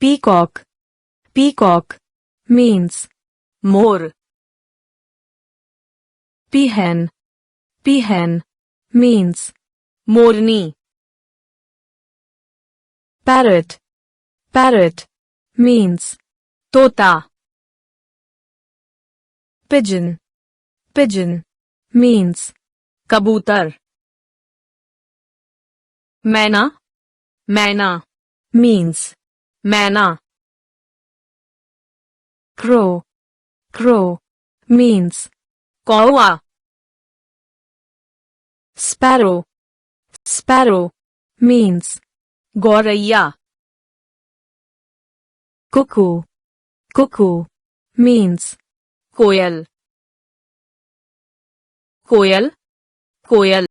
Peacock. Peacock means मोर. peahen. Peahen means मोरनी. parrot. Parrot means तोता. pigeon. Pigeon means कबूतर. मैना. मैना means मैना. crow. Crow means कौवा. sparrow. Sparrow means गौरैया. cuckoo. Cuckoo means कोयल. कोयल. कोयल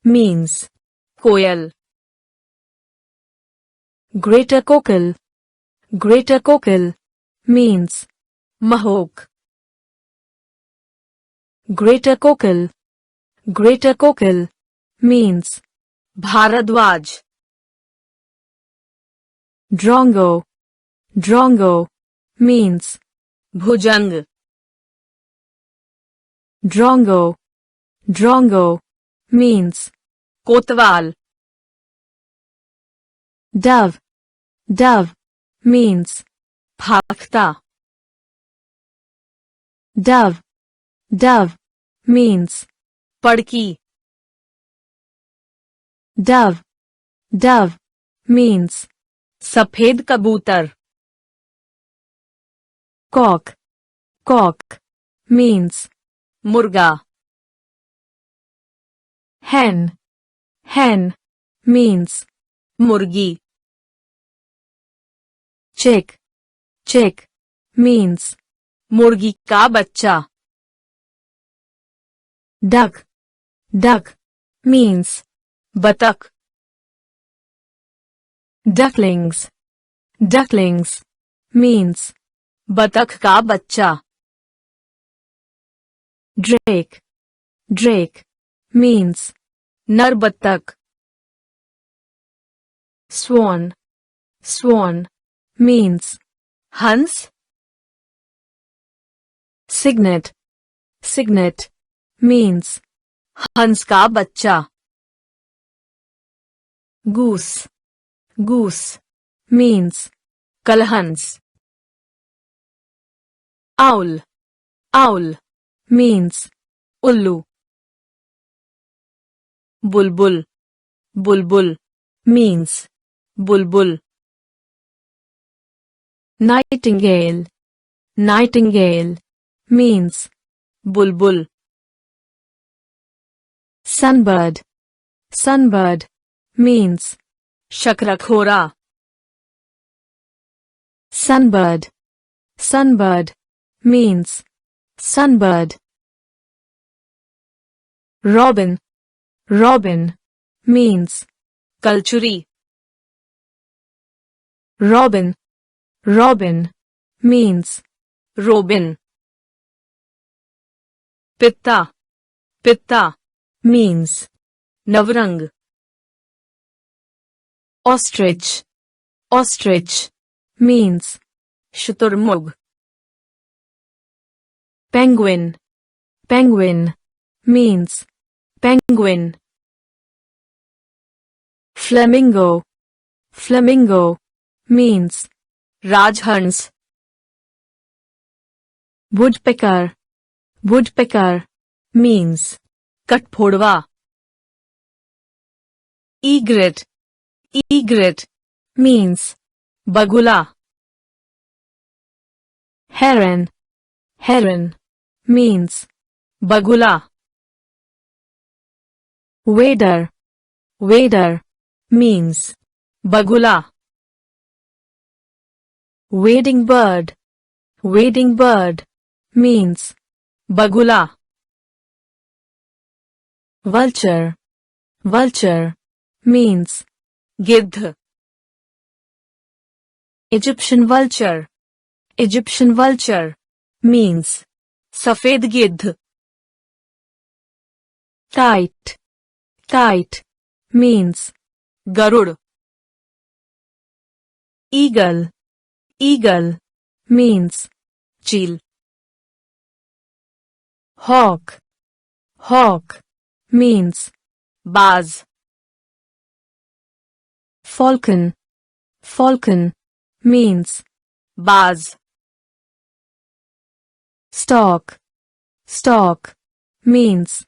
means कोयल. greater cockle. Greater cockle means महोक. greater cockle. Greater cockle means Bhardwaj. drongo. Drongo means भुजंग. drongo. Drongo means कोतवाल. dove. Dove means फाख्ता. dove. Dove means पड़की. dove. Dove means सफेद कबूतर. cock. Cock means मुर्गा. hen. Hen means मुर्गी. chick. Chick means मुर्गी का बच्चा. duck. Duck means बतख. ducklings. Ducklings means बतख का बच्चा. drake. Drake means नर बतख. swan. Swan means हंस. cygnet. Cygnet means हंस का बच्चा. goose. Goose means कलहंस. owl. Owl means उल्लू. बुलबुल. बुलबुल means बुलबुल. nightingale. Nightingale means बुलबुल. sunbird. Sunbird means शकरखोरा. sunbird. Sunbird means sunbird. Robin. Robin means कलचुरी. robin. Robin means robin. Pitta. Pitta means नवरंग. ostrich. Ostrich means शुतुरमुर्ग. penguin. Penguin means penguin. Flamingo. Flamingo means राजहंस. woodpecker. Woodpecker means कठफोड़वा. egret. Egret means बगुला. heron. Heron means बगुला. wader. Wader means बगुला. wading bird. Wading bird means बगुला. vulture. Vulture means गिद्ध. Egyptian vulture. Egyptian vulture means सफेद गिद्ध. kite. Kite means Garuda. eagle. Eagle means चील. hawk. Hawk means बाज. falcon. Falcon means बाज. stork. Stork means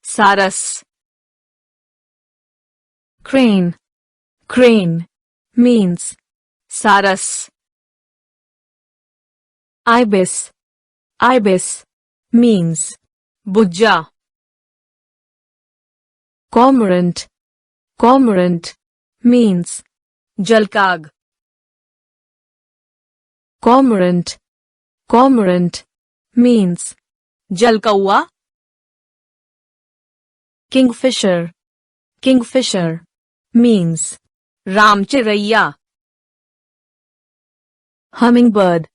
सारस. crane. Crane means सारस. ibis. Ibis means बुज्जा. cormorant. Cormorant means जलकाग. cormorant. Cormorant means जलकौआ. kingfisher. Kingfisher means रामचिरैया. hummingbird.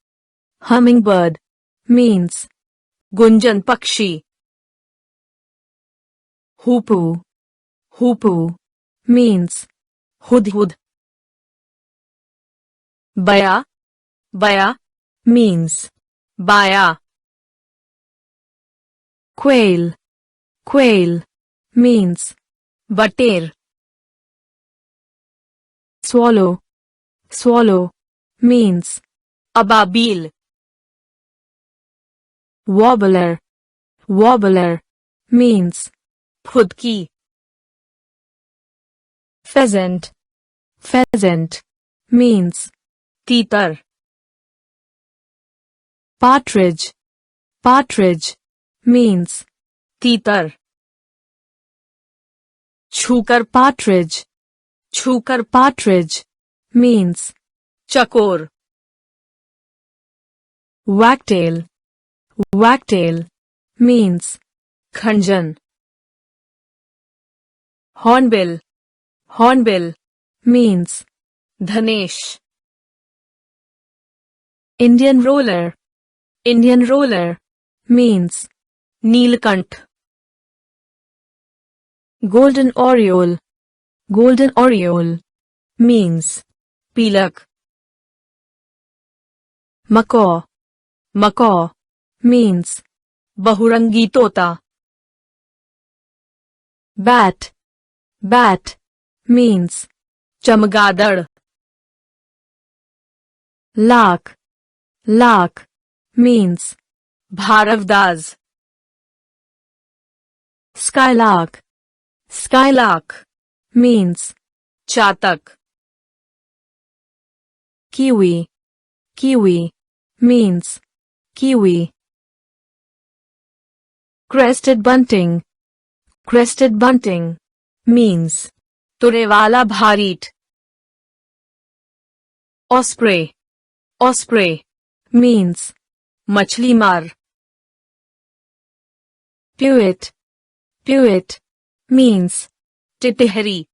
Hummingbird means Gunjan पक्षी. hoopoo. Hoopoo means Hudhud. baya. Baya means बाया. quail. Quail means बटेर. swallow. Swallow means Ababeel. warbler. Warbler means फुदकी. pheasant. Pheasant means तीतर. partridge. Partridge means तीतर. छूकर partridge. छूकर partridge means चकोर. wagtail. Wagtail means खंजन. hornbill. Hornbill means धनेश. Indian roller. Indian roller means Neelkanth. golden oriole. Golden oriole means पीलक. macaw. Macaw means बहुरंगी तोता. bat. Bat means चमगादड़. lark. Lark means भारवदाज. skylark. Skylark means चातक. kiwi. Kiwi means kiwi. Crested bunting. Crested bunting means तुरेवाला भारीट. osprey. Osprey means मछली मार. pewit. Pewit means टिटहरी.